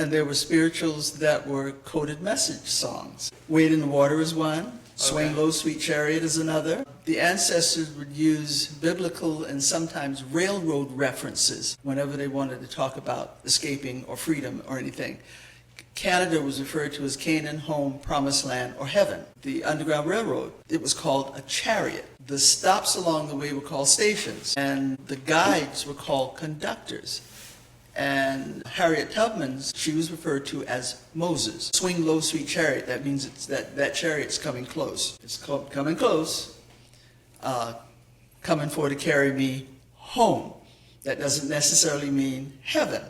And there were spirituals that were coded message songs. Wade in the Water is one. Swing Low Sweet Chariot is another. The ancestors would use biblical and sometimes railroad references whenever they wanted to talk about escaping or freedom or anything. Canada was referred to as Canaan, home, promised land, or heaven. The Underground Railroad, it was called a chariot. The stops along the way were called stations, and the guides were called conductors. And Harriet Tubman's, she was referred to as Moses. Swing Low Sweet Chariot, that means it's that chariot's coming close. It's coming close, coming for to carry me home. That doesn't necessarily mean heaven.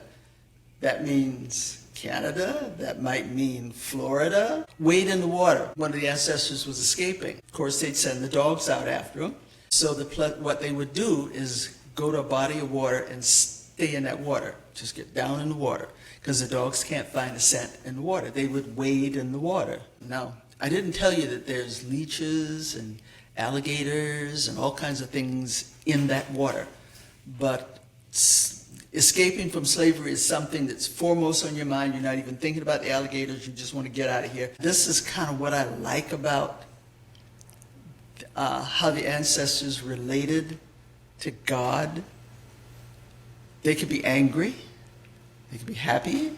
That means Canada, that might mean Florida. Wade in the water. One of the ancestors was escaping. Of course, they'd send the dogs out after him. So what they would do is go to a body of water and stay in that water. Just get down in the water, because the dogs can't find a scent in the water. They would wade in the water. Now, I didn't tell you that there's leeches and alligators and all kinds of things in that water. But escaping from slavery is something that's foremost on your mind. You're not even thinking about the alligators. You just want to get out of here. This is kind of what I like about how the ancestors related to God. They could be angry, they could be happy,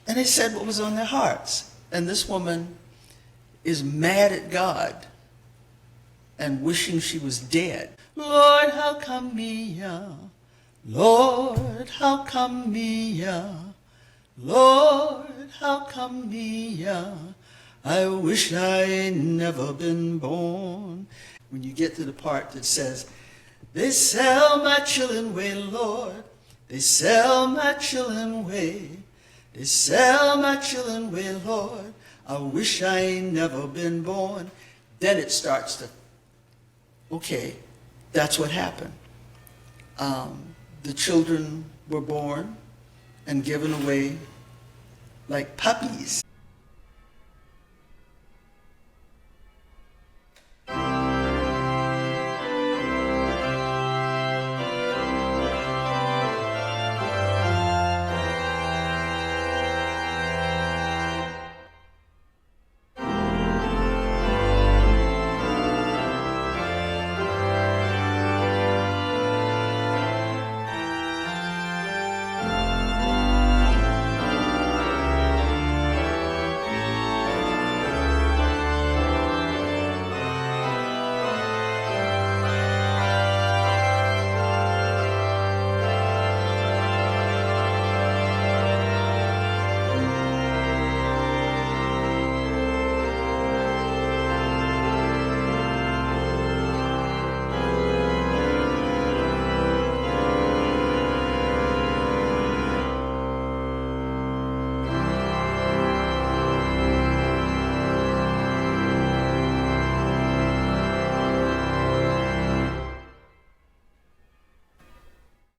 and they said what was on their hearts. And this woman is mad at God and wishing she was dead. Lord, how come me? Lord, how come me? Lord, how come me? I wish I'd never been born. When you get to the part that says, they sell my children away, Lord. They sell my children away. They sell my children away, Lord. I wish I ain't never been born. Then it starts to, okay, that's what happened. The children were born and given away like puppies.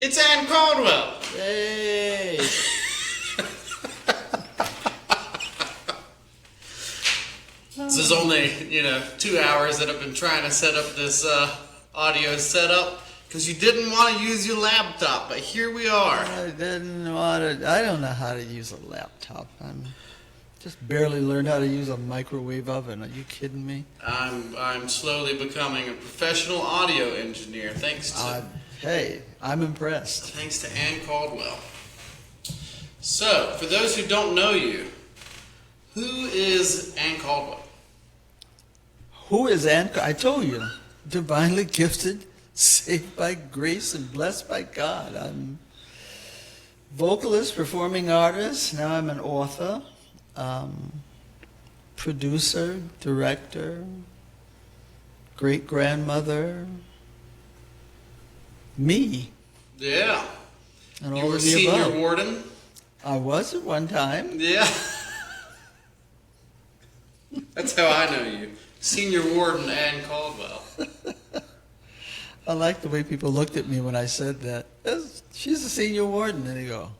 It's Ann Caldwell. Hey. This is only, 2 hours that I've been trying to set up this audio setup because you didn't want to use your laptop, but here we are. I don't know how to use a laptop. I'm just barely learned how to use a microwave oven. Are you kidding me? I'm slowly becoming a professional audio engineer thanks to... Hey, I'm impressed. Thanks to Ann Caldwell. So, for those who don't know you, who is Ann Caldwell? Who is Ann? I told you, divinely gifted, saved by grace, and blessed by God. I'm vocalist, performing artist. Now I'm an author, producer, director, great-grandmother, me. Yeah. And you all were of the senior above. warden? I was at one time. Yeah. That's how I know you. Senior warden Ann Caldwell. I like the way people looked at me when I said that. She's a senior warden. And they go,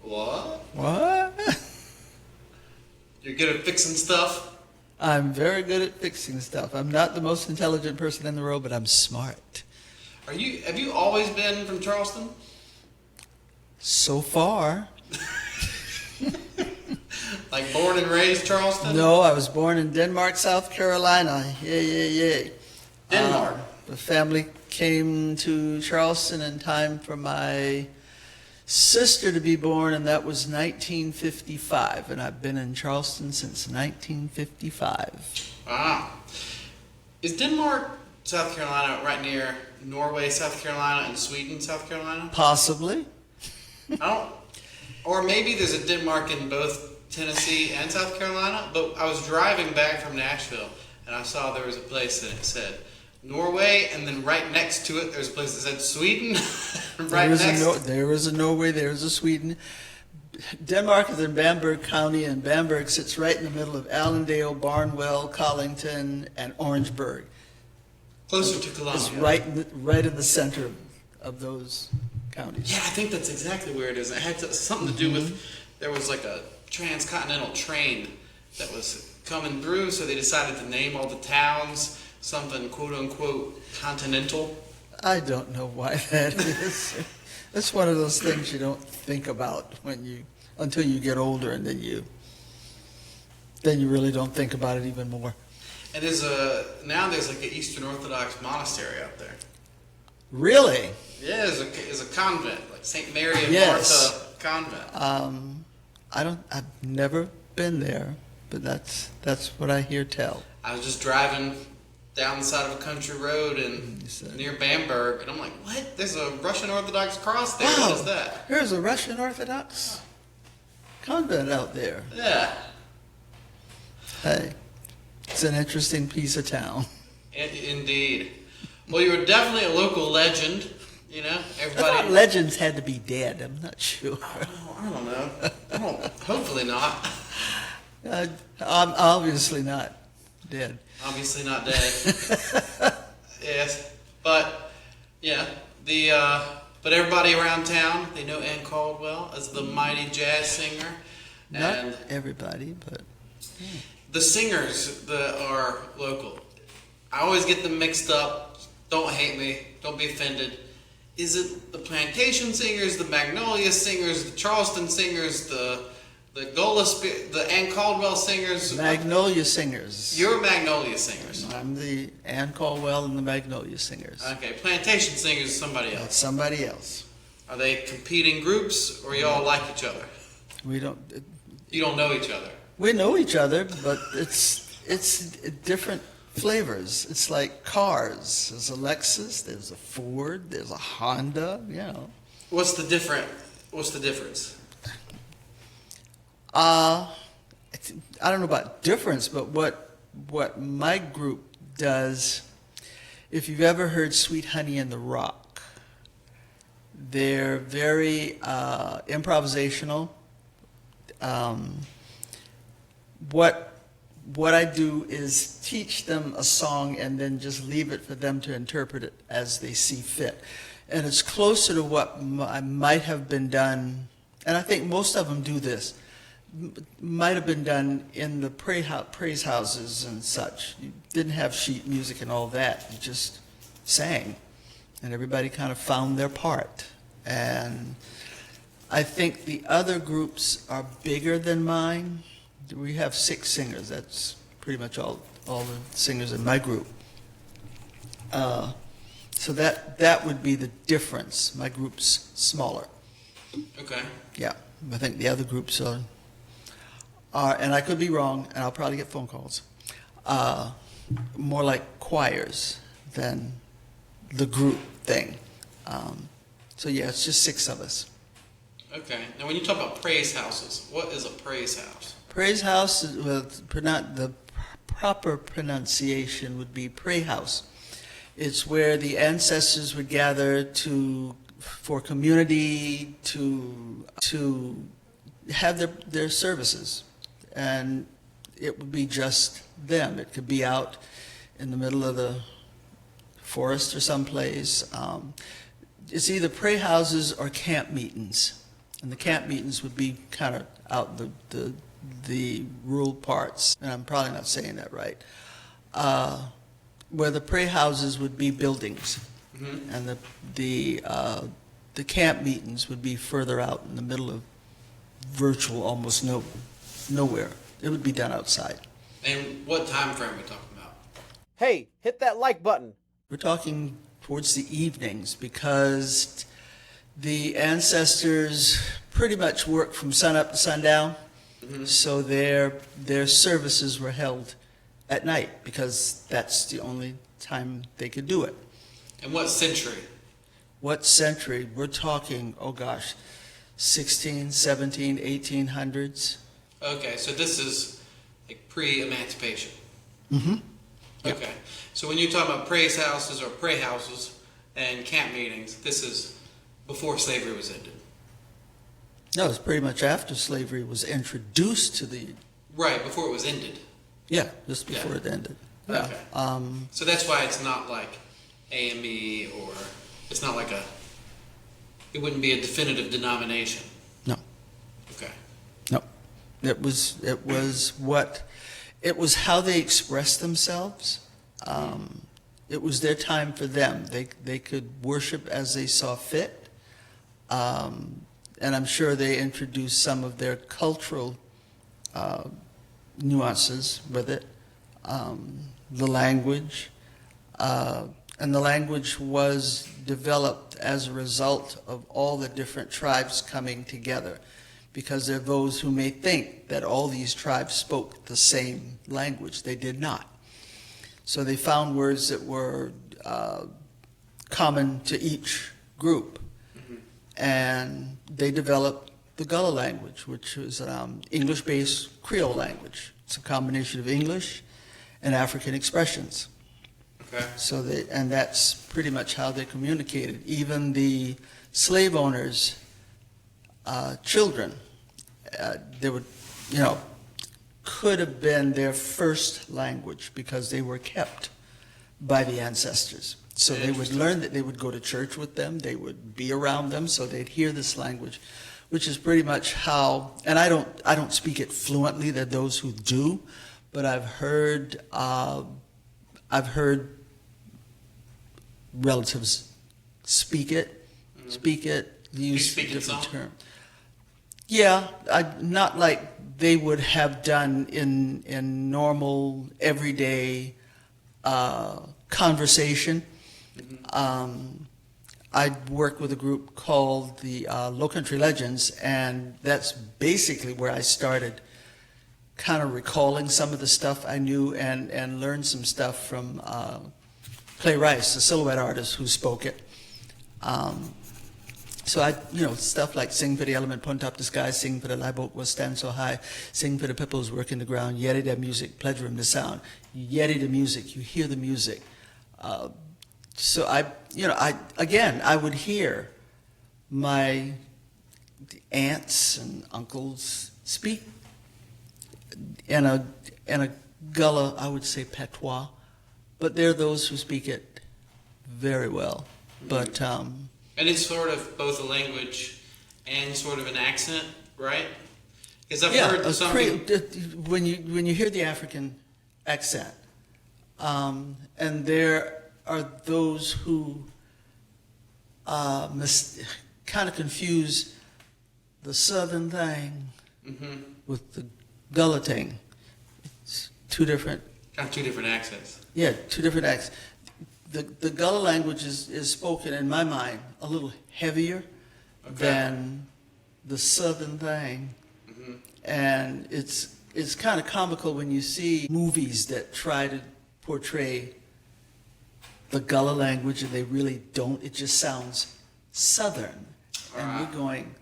What? what? You're good at fixing stuff? I'm very good at fixing stuff. I'm not the most intelligent person in the world, but I'm smart. Have you always been from Charleston? So far. Like born and raised Charleston? No, I was born in Denmark, South Carolina. Yeah. Denmark. The family came to Charleston in time for my sister to be born, and that was 1955. And I've been in Charleston since 1955. Wow. Is Denmark, South Carolina, right near Norway, South Carolina, and Sweden, South Carolina? Possibly. Or maybe there's a Denmark in both Tennessee and South Carolina, but I was driving back from Nashville and I saw there was a place that it said Norway, and then right next to it there's a place that said Sweden. Right next. There is a Norway, there is a Sweden. Denmark is in Bamberg County, and Bamberg sits right in the middle of Allendale, Barnwell, Collington, and Orangeburg. Closer to Columbia. It's right in the center of those counties. Yeah, I think that's exactly where it is. It had something to do with, there was like a transcontinental train that was coming through, so they decided to name all the towns something quote-unquote continental. I don't know why that is. It's one of those things you don't think about until you get older, and then you really don't think about it even more. And there's like an Eastern Orthodox monastery out there. Really? Yeah, there's a convent, like St. Mary of Yes. Martha convent. I've never been there, but that's what I hear tell. I was just driving down the side of a country road near Bamberg, and I'm like, what? There's a Russian Orthodox cross there. Wow, What is that? There's a Russian Orthodox convent out there. Yeah. Hey, it's an interesting piece of town. Indeed. Well, you were definitely a local legend. You know, I everybody. thought legends had to be dead. I'm not sure. Oh, I don't know. Hopefully not. I'm obviously not dead. Obviously not dead. Yes, but yeah, but everybody around town, they know Ann Caldwell as the mighty jazz singer. And Not everybody, but the singers that are local, I always get them mixed up. Don't hate me. Don't be offended. Is it the Plantation singers, the Magnolia singers, the Charleston singers, the Gullah, the Ann Caldwell singers? Magnolia Singers. You're Magnolia singers. I'm the Ann Caldwell and the Magnolia Singers. Okay, Plantation singers is somebody That's else. somebody else. Are they competing groups, or y'all like each other? We don't. You don't know each other. We know each other, but it's different flavors. It's like cars. There's a Lexus, there's a Ford, there's a Honda. You know. What's the difference? I don't know about difference, but what my group does, if you've ever heard Sweet Honey in the Rock, they're very improvisational. What I do is teach them a song and then just leave it for them to interpret it as they see fit. And it's closer to what might have been done, and I think most of them do this, might have been done in the praise houses and such. You didn't have sheet music and all that. You just sang, and everybody kind of found their part. And I think the other groups are bigger than mine. We have 6 singers. That's pretty much all the singers in my group. So that would be the difference. My group's smaller. Okay. Yeah, I think the other groups are, and I could be wrong, and I'll probably get phone calls, more like choirs than the group thing. So yeah, it's just 6 of us. Okay. Now, when you talk about praise houses, what is a praise house? Praise house, the proper pronunciation would be pray house. It's where the ancestors would gather for community, to have their services. And it would be just them. It could be out in the middle of the forest or someplace. It's either pray houses or camp meetings. And the camp meetings would be kind of out the rural parts, and I'm probably not saying that right, where the pray houses would be buildings, Mm-hmm. and the camp meetings would be further out in the middle of virtual, almost no nowhere. It would be done outside. And what time frame are we talking about? Hey, hit that like button. We're talking towards the evenings because the ancestors pretty much worked from sunup to sundown. So their services were held at night because that's the only time they could do it. And what century? What century? We're talking, oh gosh, 16, 17, 1800s. Okay, so this is like pre-emancipation. Mm-hmm. Okay, so when you talk about praise houses or pray houses and camp meetings, this is before slavery was ended. No, it's pretty much after slavery was introduced to the... Right, before it was ended. Yeah, just before it ended. Okay. Yeah. So that's why it's not like AME or it's not like it wouldn't be a definitive denomination. No. Okay. No. It was how they expressed themselves. It was their time for them. They could worship as they saw fit. And I'm sure they introduced some of their cultural nuances with it. The language. And the language was developed as a result of all the different tribes coming together, because there are those who may think that all these tribes spoke the same language. They did not. So they found words that were common to each group. And they developed the Gullah language, which was English-based Creole language. It's a combination of English and African expressions. Okay. And that's pretty much how they communicated. Even the slave owners' children, they would, could have been their first language because they were kept by the ancestors. So they would learn that, they would go to church with them, they would be around them, so they'd hear this language, which is pretty much how, and I don't speak it fluently, there are those who do, but I've heard relatives speak it, use different terms. Yeah, not like they would have done in normal, everyday conversation. I worked with a group called the Lowcountry Legends, and that's basically where I started kind of recalling some of the stuff I knew and learned some stuff from Clay Rice, the silhouette artist who spoke it. So stuff like sing for the element, punt up the sky, sing for the live was stand so high, sing for the peoples working the ground, yeti the music, pledge room the sound, yeti the music, you hear the music. So I would hear my aunts and uncles speak in a Gullah, I would say patois, but there are those who speak it very well. But and it's sort of both a language and sort of an accent, right? Because I've heard something. When you hear the African accent, and there are those who kind of confuse the Southern thing with the Gullah thing. It's two different accents. Yeah, two different accents. The Gullah language is spoken, in my mind, a little heavier than the Southern thing. And it's kind of comical when you see movies that try to portray the Gullah language and they really don't. It just sounds Southern. And you're going,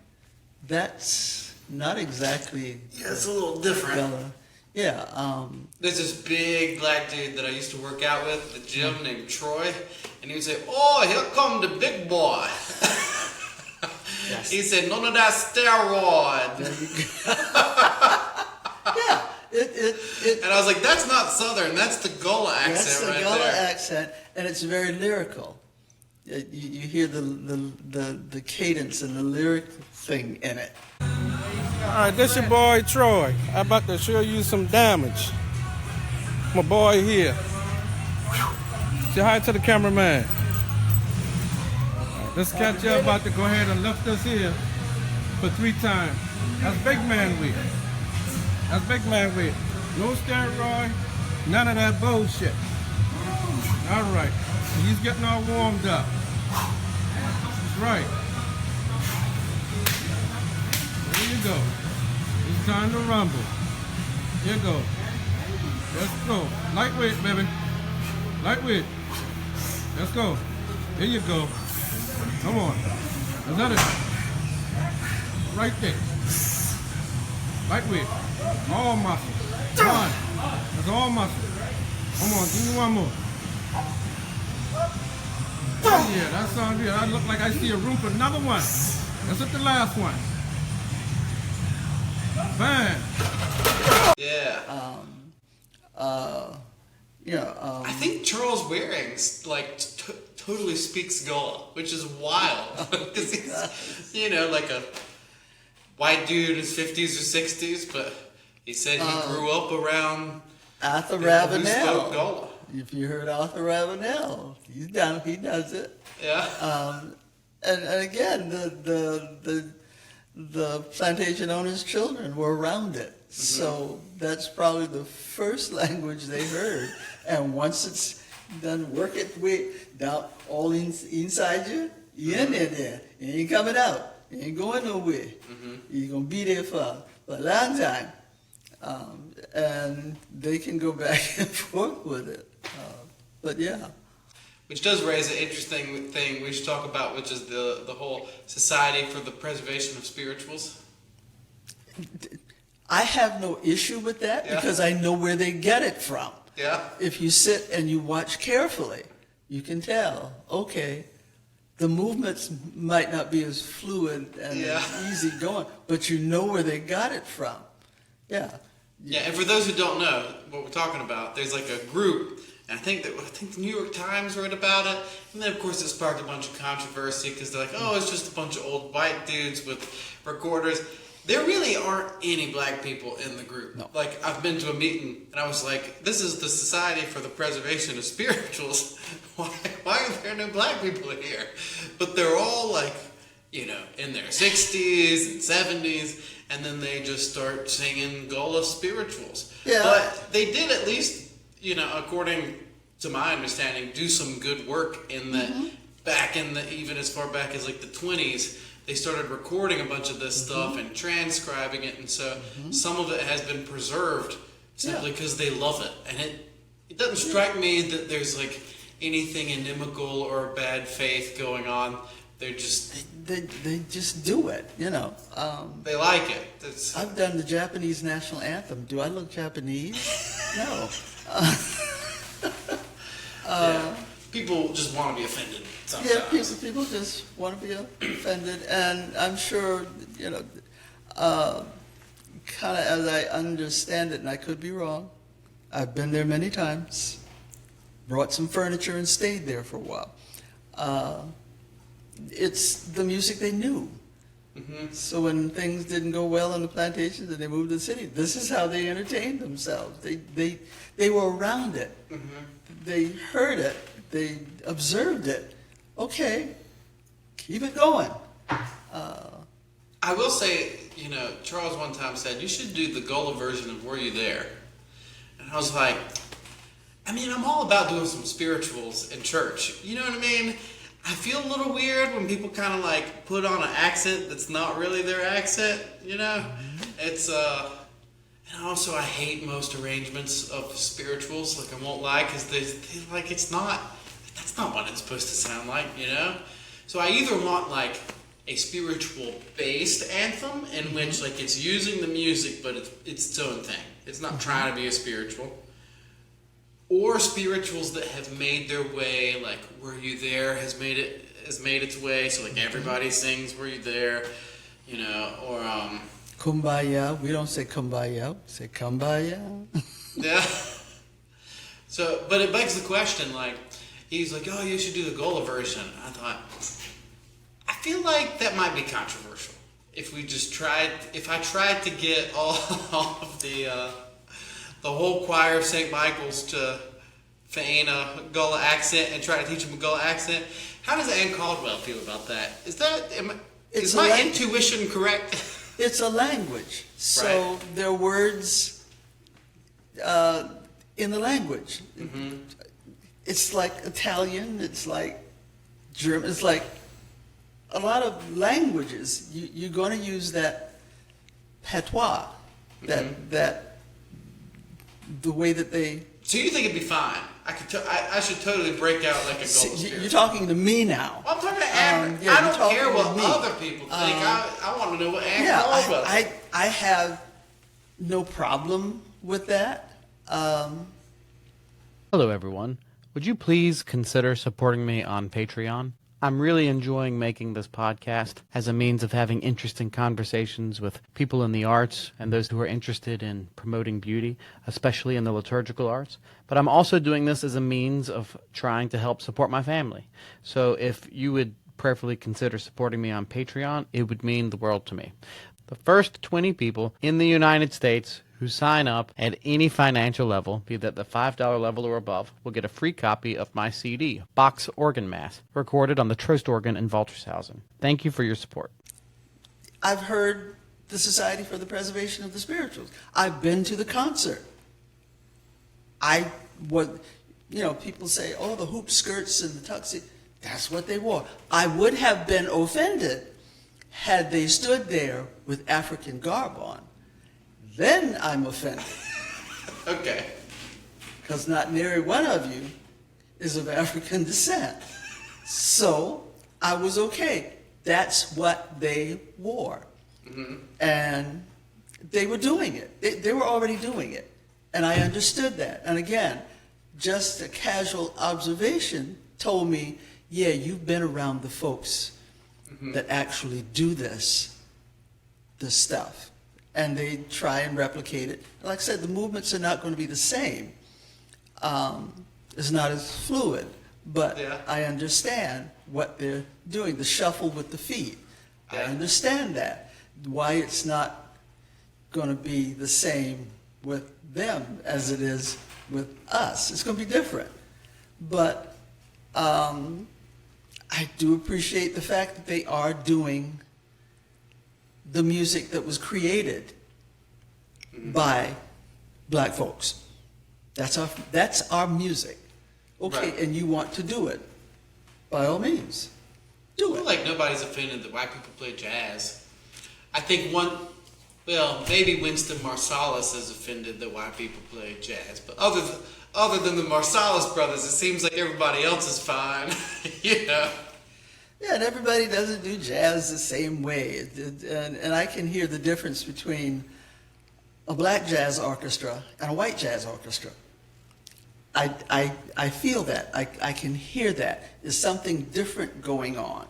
that's not exactly it's a little different. Gullah. Yeah. There's this big black dude that I used to work out with at the gym named Troy, and he would say, "Oh, here come the big boy." Yes. He said, "None of that steroid." Yeah. And I was like, "That's not Southern. That's the Gullah accent That's the right Gullah there." accent, and it's very lyrical. You hear the cadence and the lyric thing in it. All right, this your boy Troy. I'm about to show you some damage. My boy here. Say hi to the cameraman. Right, this cat here about to go ahead and lift us here for 3 times. That's big man week. That's big man weight. No steroid, none of that bullshit. All right. He's getting all warmed up. That's right. There you go. It's time to rumble. Here you go. Let's go. Lightweight, baby. Lightweight. Let's go. There you go. Come on. Another. Right there. Lightweight. All muscle. Come on. That's all muscle. Come on, give me one more. Yeah, that sounds good. I look like I see a room for another one. That's at the last one. Bang. Yeah. I think Charles Waring's like totally speaks Gullah, which is wild because he's, like a white dude in his 50s or 60s, but he said he grew up around Arthur people who spoke Ravenel. Gullah. If you heard Arthur Ravenel, he does it. Yeah. And again, the plantation owners' children were around it. Mm-hmm. So that's probably the first language they heard. And once it's done, work it way down all inside you, you're in there. You ain't coming out. You ain't going nowhere. Mm-hmm. You're going to be there for a long time. And they can go back and forth with it. But yeah. Which does raise an interesting thing we should talk about, which is the whole Society for the Preservation of Spirituals. I have no issue with that because I know where they get it from. Yeah. If you sit and you watch carefully, you can tell, okay, the movements might not be as fluid and as easy going, but you know where they got it from. Yeah. Yeah, and for those who don't know what we're talking about, there's like a group, and I think the New York Times wrote about it, and then of course it sparked a bunch of controversy because they're like, oh, it's just a bunch of old white dudes with recorders. There really aren't any black people in the group. No. Like, I've been to a meeting, and I was like, this is the Society for the Preservation of Spirituals. Why are there no black people here? But they're all like, in their 60s and 70s, and then they just start singing Gullah spirituals. Yeah. But they did at least, according to my understanding, do some good work in the back in the, even as far back as like the 20s. They started recording a bunch of this stuff and transcribing it, and so some of it has been preserved simply because they love it. And it doesn't strike me that there's like anything inimical or bad faith going on. They're just They just do it, they like it. I've done the Japanese national anthem. Do I look Japanese? No. People just want to be offended sometimes. Yeah, people just want to be offended, and I'm sure, kind of as I understand it, and I could be wrong, I've been there many times, brought some furniture and stayed there for a while. It's the music they knew. Mm-hmm. So when things didn't go well on the plantations and they moved to the city, this is how they entertained themselves. They were around it. Mm-hmm. They heard it. They observed it. Okay, keep it going. I will say, Charles one time said, you should do the Gullah version of Were You There? And I was like, I'm all about doing some spirituals in church. You know what I mean? I feel a little weird when people kind of like put on an accent that's not really their accent, It's, and also I hate most arrangements of spirituals, like I won't lie, because they like, that's not what it's supposed to sound like, So I either want like a spiritual based anthem in which like it's using the music, but it's its own thing. It's not trying to be a spiritual. Or spirituals that have made their way, like Were You There has made its way, so like everybody sings Were You There, or Kumbaya. We don't say kumbaya. We say kumbaya. Yeah. So, but it begs the question, like, he's like, oh, you should do the Gullah version. I thought, I feel like that might be controversial. If I tried to get all of the whole choir of St. Michael's to feign a Gullah accent and try to teach them a Gullah accent, how does Ann Caldwell feel about that? Is my intuition correct? It's a language. So Right. their words in the language. It's like Italian, it's like German, it's like a lot of languages. You're going to use that patois, that the way that they. So you think it'd be fine? I should totally break out like a Gullah spirit. You're talking to me now. Well, I'm talking to Ann. Yeah, I don't talking care to what me. other people think. I want to know what Ann Yeah, Caldwell. I have no problem with that. Hello, everyone. Would you please consider supporting me on Patreon? I'm really enjoying making this podcast as a means of having interesting conversations with people in the arts and those who are interested in promoting beauty, especially in the liturgical arts. But I'm also doing this as a means of trying to help support my family. So if you would prayerfully consider supporting me on Patreon, it would mean the world to me. The first 20 people in the United States who sign up at any financial level, be that the $5 level or above, will get a free copy of my CD, Bach's Organ Mass, recorded on the Trost organ in Waltershausen. Thank you for your support. I've heard the Society for the Preservation of the Spirituals. I've been to the concert. People say, oh, the hoop skirts and the tuxedo, that's what they wore. I would have been offended had they stood there with African garb on. Then I'm offended. Okay. Because not nary one of you is of African descent. So I was okay. That's what they wore. And they were doing it. They were already doing it. And I understood that. And again, just a casual observation told me, yeah, you've been around the folks that actually do this stuff. And they try and replicate it. Like I said, the movements are not going to be the same. It's not as fluid, but Yeah. I understand what they're doing, the shuffle with the feet. I understand that. Why it's not going to be the same with them as it is with us. It's going to be different. But I do appreciate the fact that they are doing the music that was created by black folks. That's our music. Okay, Right. and you want to do it, by all means, do I feel it. like nobody's offended that white people play jazz. I think maybe Winston Marsalis is offended that white people play jazz, but other than the Marsalis brothers, it seems like everybody else is fine. You know? Yeah, and everybody doesn't do jazz the same way. And I can hear the difference between a black jazz orchestra and a white jazz orchestra. I feel that. I can hear that. There's something different going on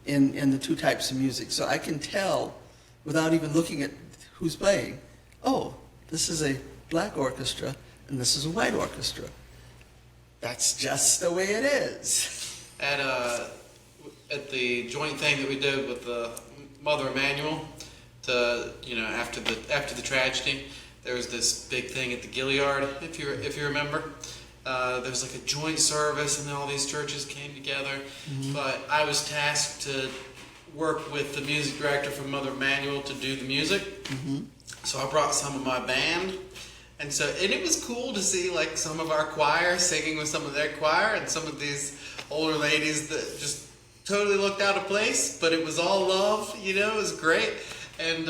in the two types of music. So I can tell without even looking at who's playing, oh, this is a black orchestra and this is a white orchestra. That's just the way it is. At the joint thing that we did with the Mother Emanuel, after the tragedy, there was this big thing at the Gilliard, if you remember. There was like a joint service, and then all these churches came together. But I was tasked to work with the music director from Mother Emanuel to do the music. So I brought some of my band, and it was cool to see like some of our choir singing with some of their choir, and some of these older ladies that just totally looked out of place, but it was all love, it was great. And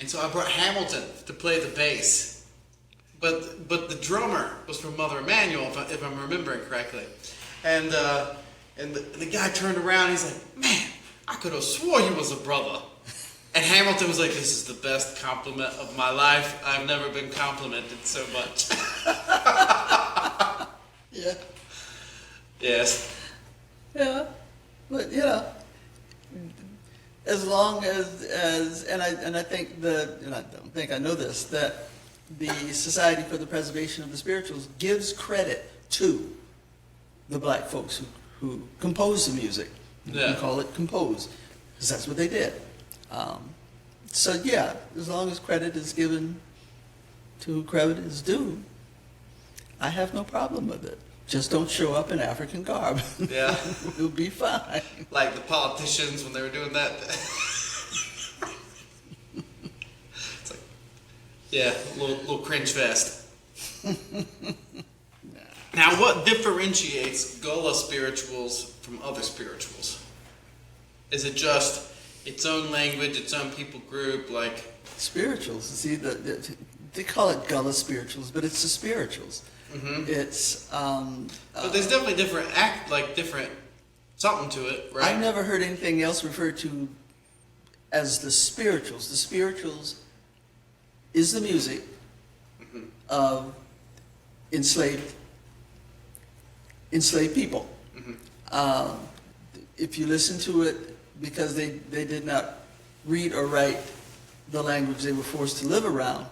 so I brought Hamilton to play the bass. But the drummer was from Mother Emanuel, if I'm remembering correctly. And the guy turned around and he's like, man, I could have swore you was a brother. And Hamilton was like, this is the best compliment of my life. I've never been complimented so much. Yeah. Yes. Yeah. But as long as I think I don't think I know this, that the Society for the Preservation of the Spirituals gives credit to the black folks who composed the music. You Yeah. can call it compose, because that's what they did. So yeah, as long as credit is given to who credit is due, I have no problem with it. Just don't show up in African garb. Yeah. You'll be fine. Like the politicians when they were doing that. It's like, Yeah, a little cringe fest. Now, what differentiates Gullah spirituals from other spirituals? Is it just its own language, its own people group, like... Spirituals, see, they call it Gullah spirituals, but it's the spirituals. Mm-hmm. It's... but there's definitely different something to it, right? I've never heard anything else referred to as the spirituals. The spirituals is the music of enslaved people. Mm-hmm. If you listen to it, because they did not read or write the language they were forced to live around,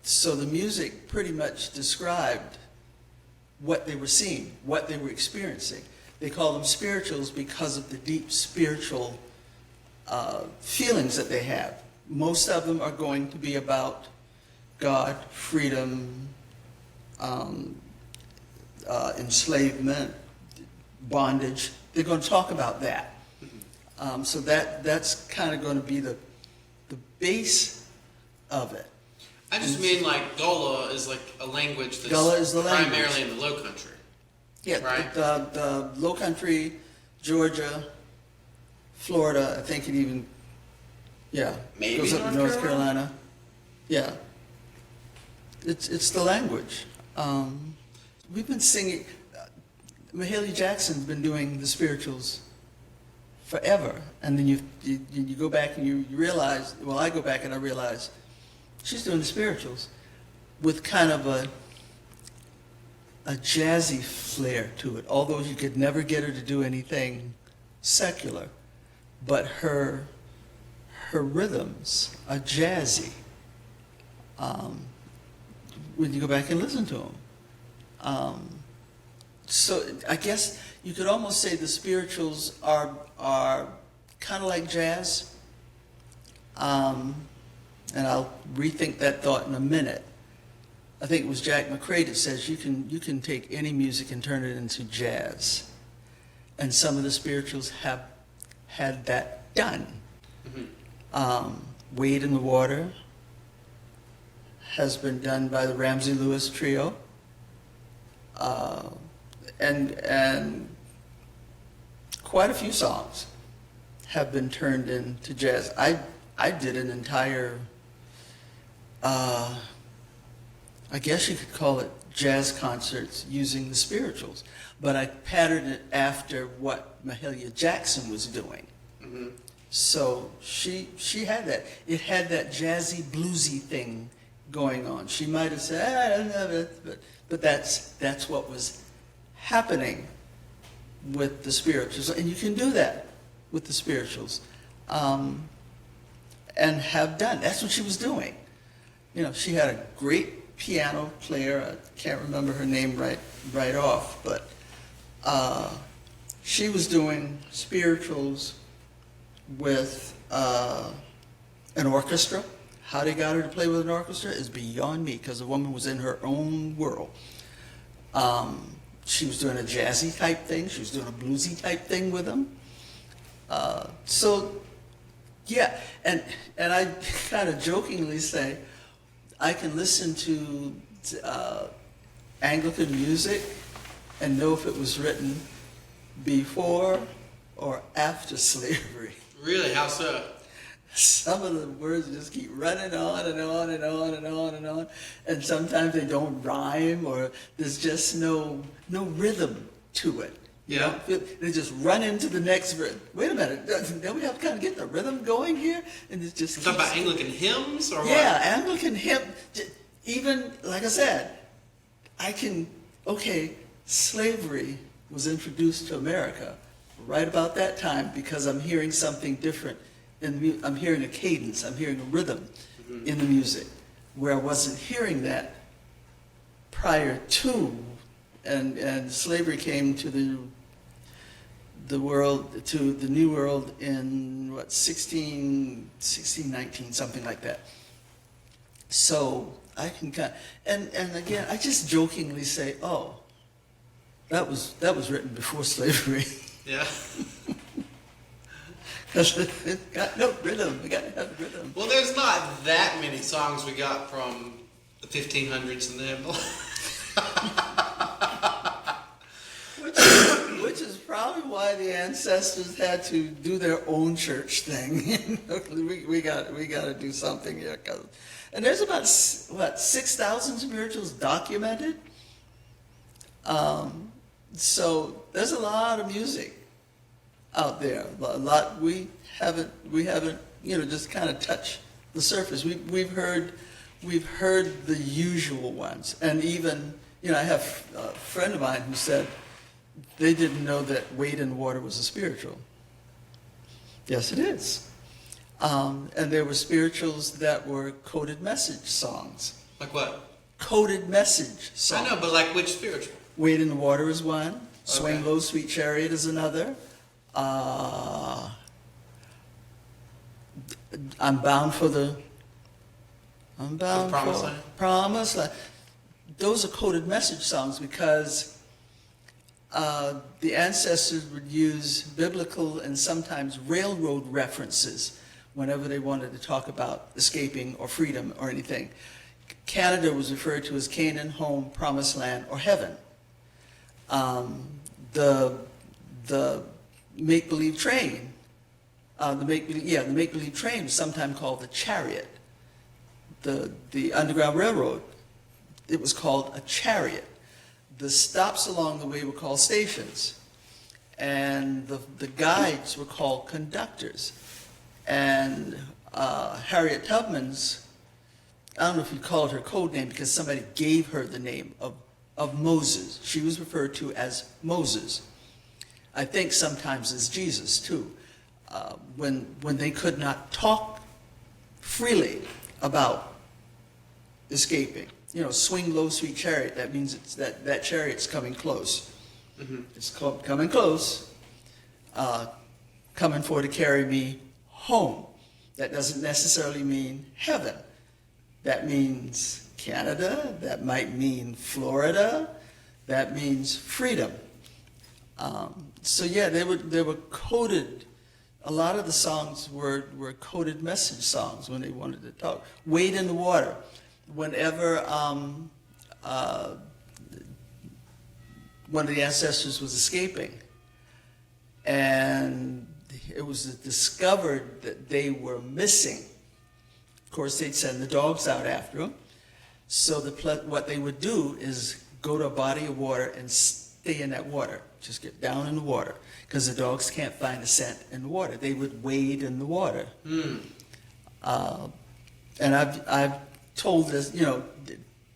so the music pretty much described what they were seeing, what they were experiencing. They call them spirituals because of the deep spiritual feelings that they have. Most of them are going to be about God, freedom, enslavement, bondage. They're going to talk about that. So that's kind of going to be the base of it. I just mean like Gullah is like a language that's Gullah is the language. primarily in the Low Country. Yeah, right? the Lowcountry, Georgia, Florida, I think it even, Maybe goes up to North Carolina. Yeah. It's the language. We've been singing, Mahalia Jackson's been doing the spirituals forever. And then you go back and you realize, well, I go back and I realize she's doing the spirituals with kind of a jazzy flair to it, although you could never get her to do anything secular. But her rhythms are jazzy when you go back and listen to them. So I guess you could almost say the spirituals are kind of like jazz. And I'll rethink that thought in a minute. I think it was Jack McCrae that says you can take any music and turn it into jazz. And some of the spirituals have had that done. Mm-hmm. Wade in the Water has been done by the Ramsey Lewis Trio. And quite a few songs have been turned into jazz. I did an entire, I guess you could call it jazz concerts using the spirituals, but I patterned it after what Mahalia Jackson was doing. Mm-hmm. So she had that. It had that jazzy, bluesy thing going on. She might have said, I don't know, but that's what was happening with the spirituals. And you can do that with the spirituals. And have done. That's what she was doing. You know, she had a great piano player. I can't remember her name right off, but she was doing spirituals with an orchestra. How they got her to play with an orchestra is beyond me, because the woman was in her own world. She was doing a jazzy type thing. She was doing a bluesy type thing with them. Yeah, and I kind of jokingly say, I can listen to Anglican music and know if it was written before or after slavery. Really? How so? Some of the words just keep running on and on and on and on and on, and sometimes they don't rhyme, or there's just no rhythm to it. You know, they just run into the next rhythm. Wait a minute, don't we have to kind of get the rhythm going here? And it just talking about Anglican hymns or what? Yeah, Anglican hymn. Even, like I said, slavery was introduced to America right about that time, because I'm hearing something different. I'm hearing a cadence, I'm hearing a rhythm in the music, where I wasn't hearing that prior to, and slavery came to the world, to the New World in 1619, something like that. So I can kind of, and again, I just jokingly say, oh, that was written before slavery. Yeah. Because it's got no rhythm. We got to have rhythm. Well, there's not that many songs we got from the 1500s and then. Which is probably why the ancestors had to do their own church thing. we got to do something here. And there's about 6,000 spirituals documented. So there's a lot of music out there. A lot we haven't just kind of touched the surface. We've heard the usual ones, and even I have a friend of mine who said they didn't know that Wade in the Water was a spiritual. Yes, it is. And there were spirituals that were coded message songs. Like what? Coded message songs. I know, but like which spiritual? Wade in the Water is one. Swing Okay. Low Sweet Chariot is another. I'm bound for the. I'm bound Promised for Land? Promised Land. Those are coded message songs because the ancestors would use biblical and sometimes railroad references whenever they wanted to talk about escaping or freedom or anything. Canada was referred to as Canaan, home, promised land, or heaven. The make-believe train, the make-believe train was sometimes called the chariot. The Underground Railroad, it was called a chariot. The stops along the way were called stations, and the guides were called conductors. And Harriet Tubman's, I don't know if you call it her code name because somebody gave her the name of Moses. She was referred to as Moses. I think sometimes as Jesus too. When they could not talk freely about escaping. Swing Low Sweet Chariot, that means it's that chariot's coming close. Mm-hmm. It's coming close, coming for to carry me home. That doesn't necessarily mean heaven. That means Canada, that might mean Florida, that means freedom. So yeah, they were coded. A lot of the songs were coded message songs when they wanted to talk. Wade in the Water. Whenever one of the ancestors was escaping, and it was discovered that they were missing. Of course, they'd send the dogs out after them. So what they would do is go to a body of water and stay in that water. Just get down in the water, because the dogs can't find a scent in the water. They would wade in the water. And I've told this,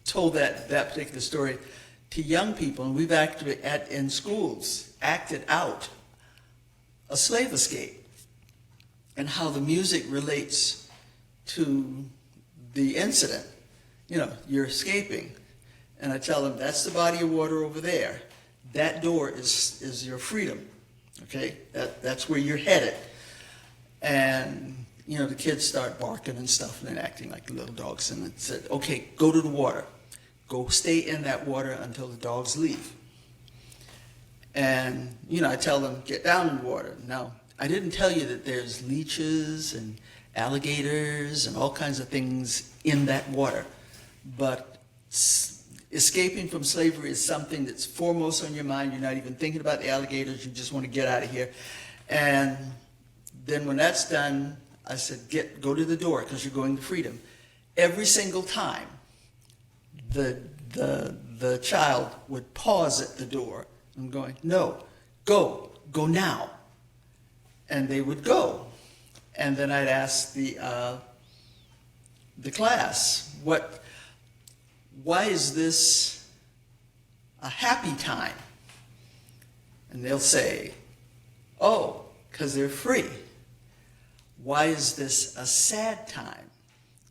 told that particular story to young people, and we've actually in schools acted out a slave escape and how the music relates to the incident. You're escaping, and I tell them that's the body of water over there. That door is your freedom. Okay, that's where you're headed. And the kids start barking and stuff and then acting like little dogs. And it said, okay, go to the water. Go stay in that water until the dogs leave. And, I tell them, get down in the water. Now, I didn't tell you that there's leeches and alligators and all kinds of things in that water. But escaping from slavery is something that's foremost on your mind. You're not even thinking about the alligators. You just want to get out of here. And then when that's done, I said, go to the door because you're going to freedom. Every single time, the child would pause at the door. I'm going, no, go now. And they would go. And then I'd ask the class, why is this a happy time? And they'll say, oh, because they're free. Why is this a sad time?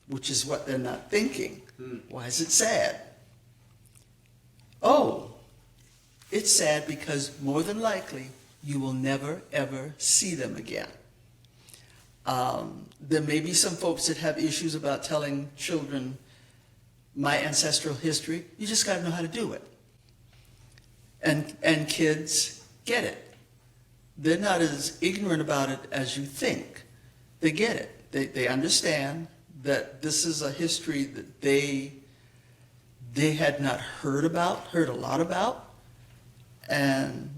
Which is what they're not thinking. Why is it sad? Oh, it's sad because more than likely you will never, ever see them again. There may be some folks that have issues about telling children my ancestral history. You just got to know how to do it. And kids get it. they're not as ignorant about it as you think. They get it. They understand that this is a history that they had not heard a lot about, and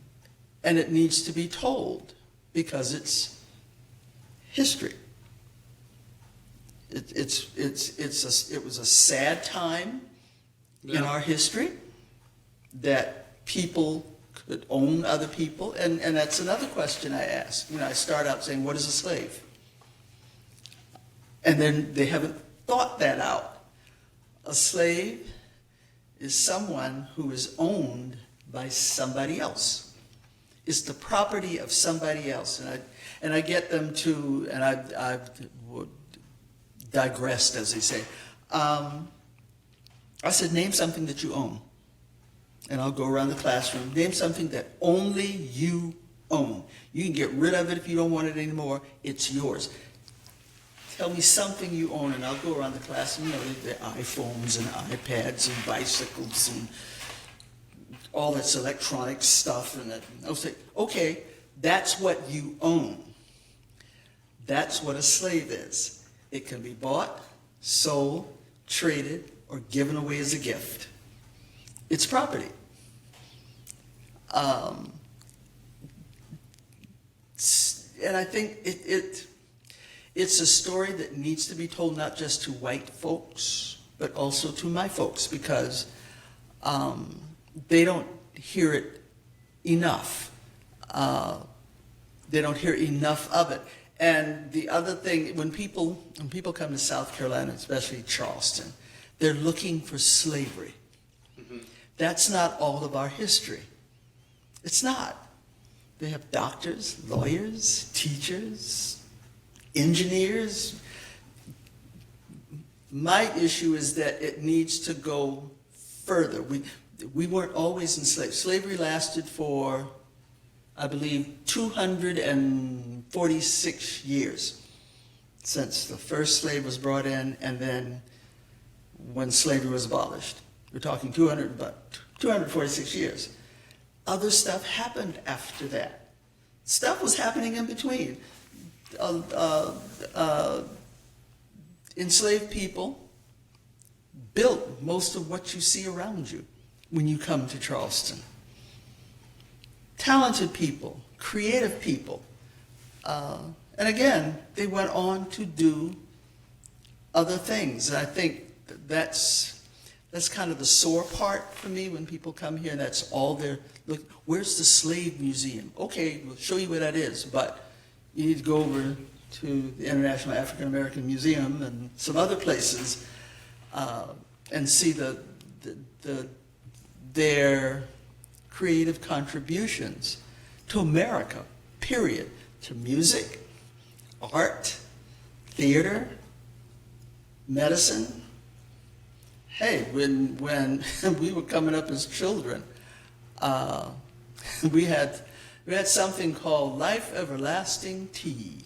it needs to be told because it's history. It was a sad time in our history that people could own other people, and that's another question I ask. I start out saying, what is a slave? And then they haven't thought that out. A slave is someone who is owned by somebody else. It's the property of somebody else. And I get them to, and I've digressed, as they say. I said, name something that you own. And I'll go around the classroom. Name something that only you own. You can get rid of it if you don't want it anymore. It's yours. Tell me something you own, and I'll go around the class, and the iPhones and iPads and bicycles and all this electronic stuff. And I'll say, okay, that's what you own. That's what a slave is. It can be bought, sold, traded, or given away as a gift. It's property. And I think it's a story that needs to be told not just to white folks, but also to my folks, because they don't hear it enough. They don't hear enough of it. And the other thing, when people come to South Carolina, especially Charleston, they're looking for slavery. Mm-hmm. That's not all of our history. It's not. They have doctors, lawyers, teachers, engineers. My issue is that it needs to go further. We weren't always enslaved. Slavery lasted for, I believe, 246 years since the first slave was brought in, and then when slavery was abolished. We're talking 246 years. Other stuff happened after that. Stuff was happening in between. Enslaved people built most of what you see around you when you come to Charleston. Talented people, creative people. And again, they went on to do other things. And I think that's kind of the sore part for me when people come here, and that's all they're looking. Where's the slave museum? Okay, we'll show you where that is, but you need to go over to the International African American Museum and some other places and see their creative contributions to America, period, to music, art, theater, medicine. Hey, when we were coming up as children, we had something called Life Everlasting Tea.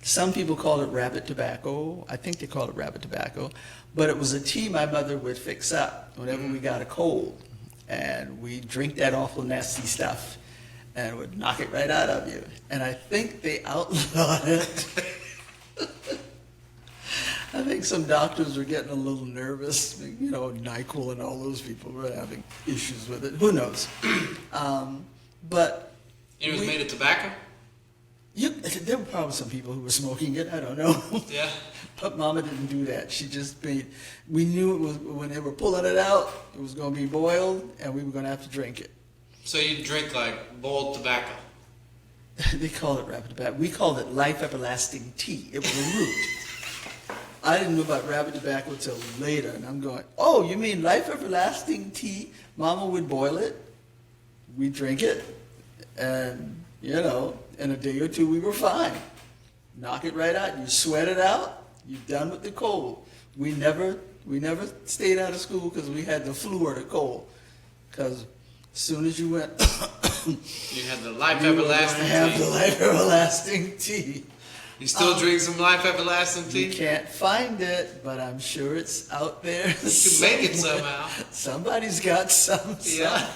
Some people call it rabbit tobacco. I think they call it rabbit tobacco. But it was a tea my mother would fix up whenever we got a cold. And we'd drink that awful nasty stuff, and it would knock it right out of you. And I think they outlawed it. I think some doctors were getting a little nervous. NyQuil and all those people were having issues with it. Who knows? But it was made of tobacco? There were probably some people who were smoking it. I don't know. Yeah. But Mama didn't do that. She just made. We knew it was when they were pulling it out. It was going to be boiled, and we were going to have to drink it. So you drink like boiled tobacco? They call it rabbit tobacco. We called it Life Everlasting Tea. It was a root. I didn't know about rabbit tobacco until later, and I'm going, oh, you mean Life Everlasting Tea? Mama would boil it, we'd drink it, and, in a day or two we were fine. Knock it right out. You sweat it out, you're done with the cold. We never stayed out of school because we had the flu or the cold. Because as soon as you went, you had the Life Everlasting Tea. Have the Life Everlasting Tea. You still drink some Life Everlasting Tea? You can't find it, but I'm sure it's out there. You can make it somehow. Somebody's got some. Yeah.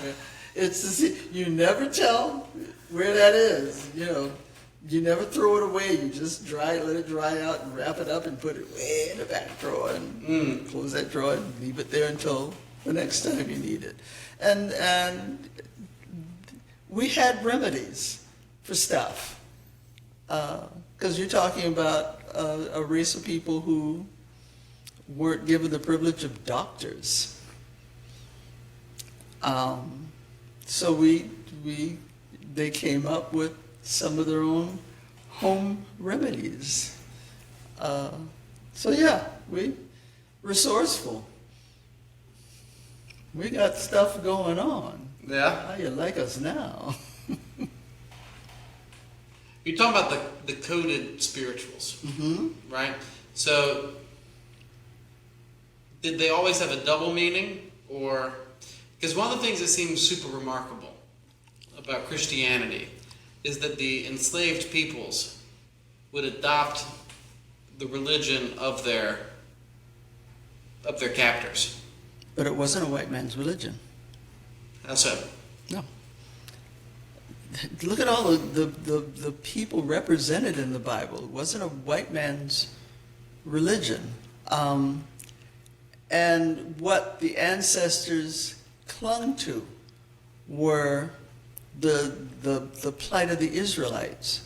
You never tell where that is. You never throw it away. You just let it dry out and wrap it up and put it way in the back drawer and close that drawer and leave it there until the next time you need it. And we had remedies for stuff. Because you're talking about a race of people who weren't given the privilege of doctors. So they came up with some of their own home remedies. So yeah, we resourceful. We got stuff going on. Yeah. How you like us now? You're talking about the coded spirituals, right? So, did they always have a double meaning? Or, because one of the things that seems super remarkable about Christianity is that the enslaved peoples would adopt the religion of their captors. But it wasn't a white man's religion. How so? No. Look at all the people represented in the Bible. It wasn't a white man's religion. And what the ancestors clung to were the plight of the Israelites,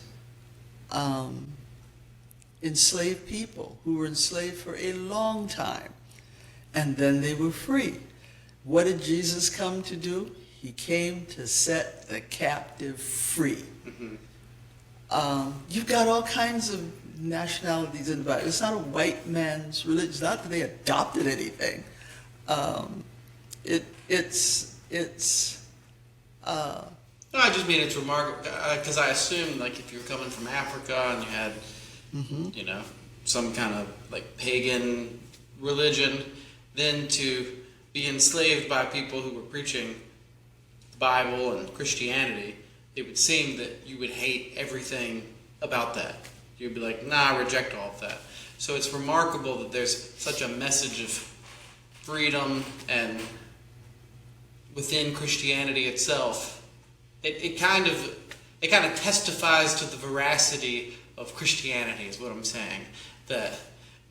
enslaved people who were enslaved for a long time, and then they were free. What did Jesus come to do? He came to set the captive free. You've got all kinds of nationalities in the Bible. It's not a white man's religion. It's not that they adopted anything. No, I just mean it's remarkable because I assume, like, if you're coming from Africa and you had, some kind of like pagan religion, then to be enslaved by people who were preaching the Bible and Christianity, it would seem that you would hate everything about that. You'd be like, nah, I reject all of that. So it's remarkable that there's such a message of freedom, and within Christianity itself, it kind of testifies to the veracity of Christianity, is what I'm saying. That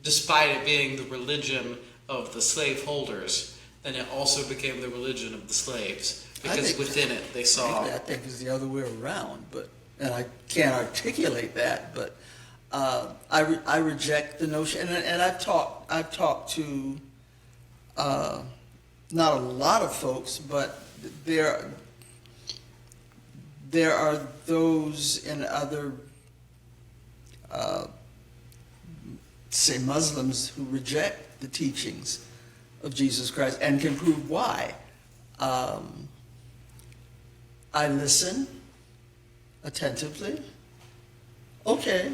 despite it being the religion of the slaveholders, then it also became the religion of the slaves, because within it they saw. I think it's the other way around, and I can't articulate that, but I reject the notion, and I've talked to not a lot of folks, but there are those in other, say Muslims, who reject the teachings of Jesus Christ and can prove why. I listen attentively. Okay.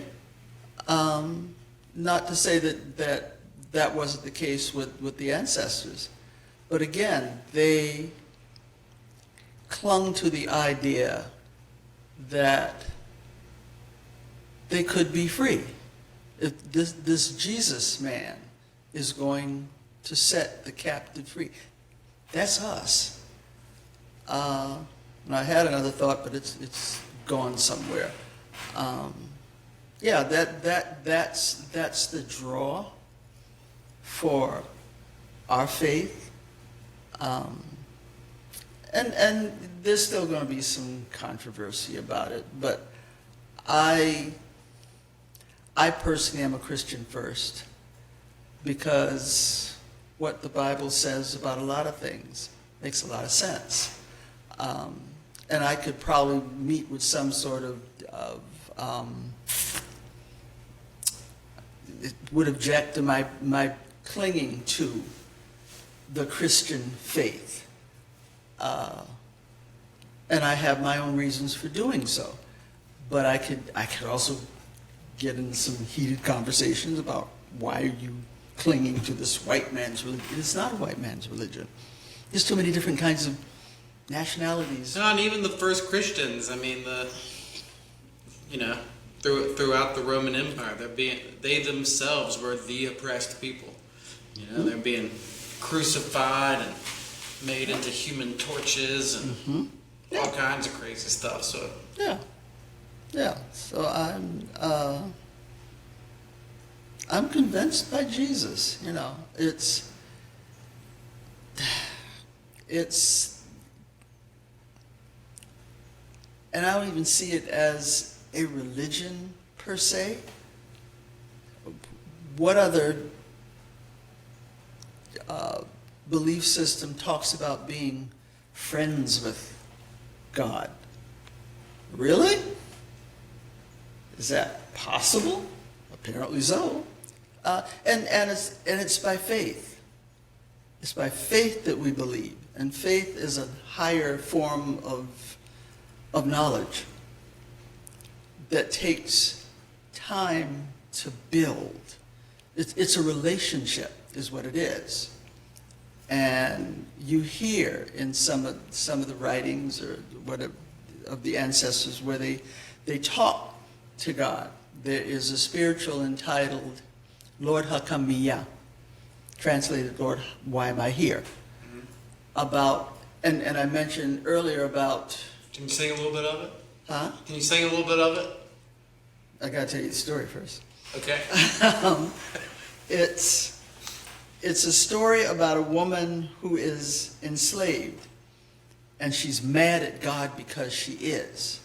Not to say that wasn't the case with the ancestors. But again, they clung to the idea that they could be free. If this Jesus man is going to set the captive free. That's us. And I had another thought, but it's gone somewhere. Yeah, that's the draw for our faith. And there's still going to be some controversy about it, but I personally am a Christian first, because what the Bible says about a lot of things makes a lot of sense. And I could probably meet with some sort of it would object to my clinging to the Christian faith. And I have my own reasons for doing so. But I could also get into some heated conversations about why are you clinging to this white man's religion. It's not a white man's religion. There's too many different kinds of nationalities. No, and even the first Christians, I mean, throughout the Roman Empire, they themselves were the oppressed people. They're being crucified and made into human torches and all kinds of crazy stuff. So Yeah. So I'm convinced by Jesus. You know, it's, and I don't even see it as a religion per se. What other belief system talks about being friends with God? Really? Is that possible? Apparently so. And it's by faith. It's by faith that we believe. And faith is a higher form of knowledge that takes time to build. It's a relationship, is what it is. And you hear in some of the writings or whatever of the ancestors where they talk to God. There is a spiritual entitled Lord How Come Me Ya, translated Lord Why Am I Here? About, and I mentioned earlier about. Can you sing a little bit of it? Huh? Can you sing a little bit of it? I gotta tell you the story first. Okay. It's a story about a woman who is enslaved, and she's mad at God because she is.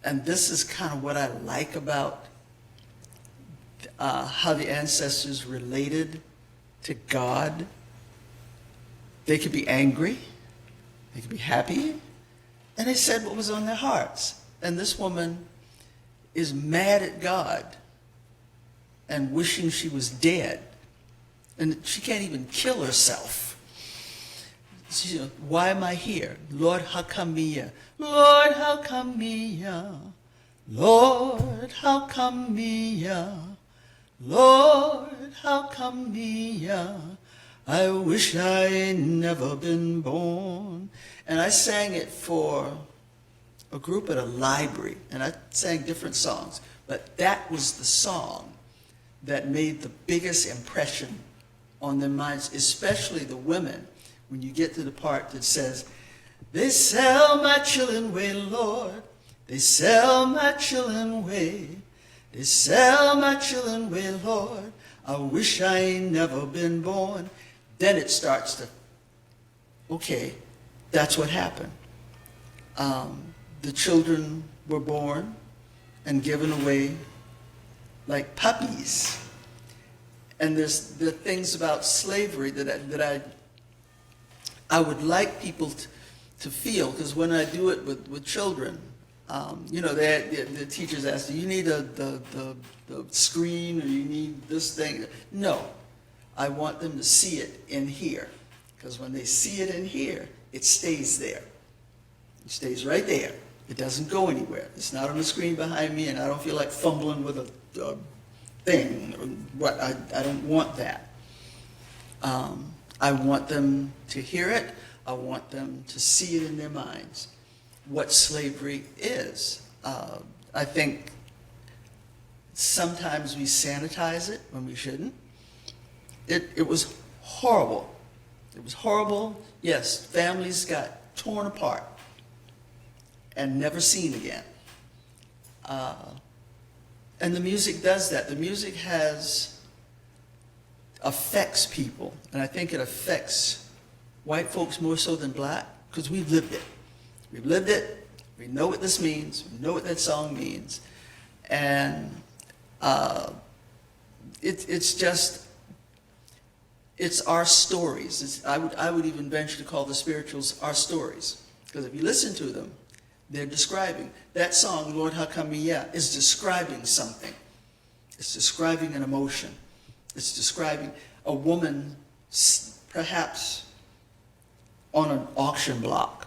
And this is kind of what I like about how the ancestors related to God. They could be angry, they could be happy, and they said what was on their hearts. And this woman is mad at God and wishing she was dead. And she can't even kill herself. She, why am I here? Lord, how come me here? Lord, how come me here? Lord, how come me here? Lord, how come me here? I wish I ain't never been born. And I sang it for a group at a library, and I sang different songs, but that was the song that made the biggest impression on their minds, especially the women, when you get to the part that says, they sell my children away, Lord. They sell my children away. They sell my children away, Lord. I wish I ain't never been born. Then it starts to, okay, that's what happened. The children were born and given away like puppies. And there's the things about slavery that I would like people to feel, because when I do it with children, you know, the teachers ask, do you need the screen or you need this thing? No, I want them to see it in here, because when they see it in here, it stays there. It stays right there. It doesn't go anywhere. It's not on the screen behind me, and I don't feel like fumbling with a thing. What I don't want that. I want them to hear it. I want them to see it in their minds, what slavery is. I think sometimes we sanitize it when we shouldn't. It was horrible. It was horrible. Yes, families got torn apart and never seen again. And the music does that. The music affects people, and I think it affects white folks more so than black, because we've lived it. We've lived it. We know what this means. We know what that song means. And it's our stories. I would even venture to call the spirituals our stories, because if you listen to them, they're describing. That song, Lord, How Come Me Ya, is describing something. It's describing an emotion. It's describing a woman perhaps on an auction block.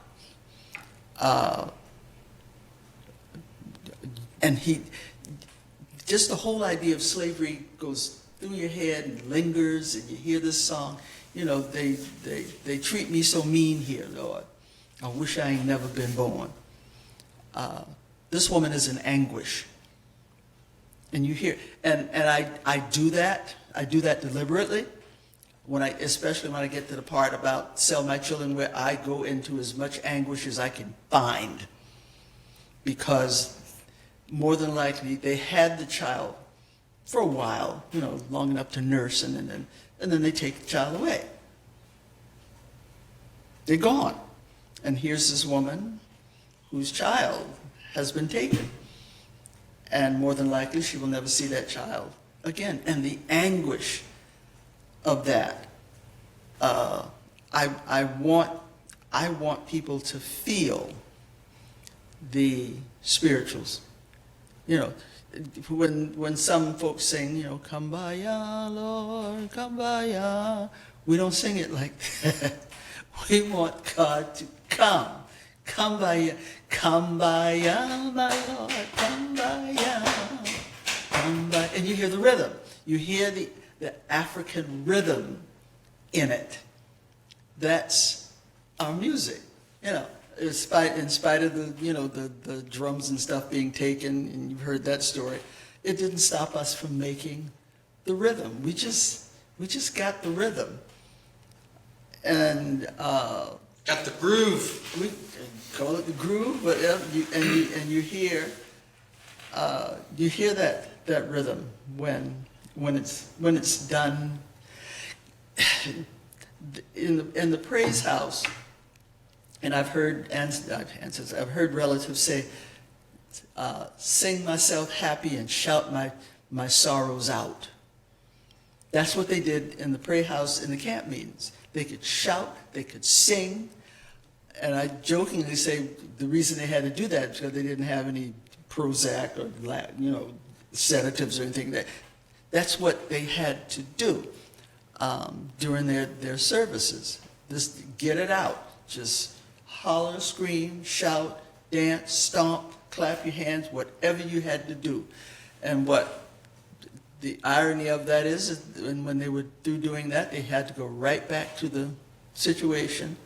And just the whole idea of slavery goes through your head and lingers, and you hear this song. You know, they treat me so mean here, Lord. I wish I ain't never been born. This woman is in anguish. And you hear, and I do that deliberately. especially when I get to the part about sell my children, where I go into as much anguish as I can find, because more than likely they had the child for a while, long enough to nurse, and then they take the child away. They're gone. And here's this woman whose child has been taken. And more than likely, she will never see that child again. And the anguish of that, I want people to feel the spirituals. When some folks sing, Kumbaya, Lord, Kumbaya, we don't sing it like that. We want God to come. Kumbaya, Kumbaya, my Lord, Kumbaya, Kumbaya. And you hear the rhythm. You hear the African rhythm in it. That's our music. In spite of the drums and stuff being taken, and you've heard that story, it didn't stop us from making the rhythm. We just got the rhythm, and got the groove. we call it the groove. But you hear that rhythm when it's done in the praise house. And I've heard relatives say, sing myself happy and shout my sorrows out. That's what they did in the prayer house in the camp meetings. They could shout, they could sing. And I jokingly say the reason they had to do that is because they didn't have any Prozac or sedatives or anything. That's what they had to do during their services. Just get it out. Just holler, scream, shout, dance, stomp, clap your hands, whatever you had to do. And what the irony of that is when they were through doing that, they had to go right back to the situation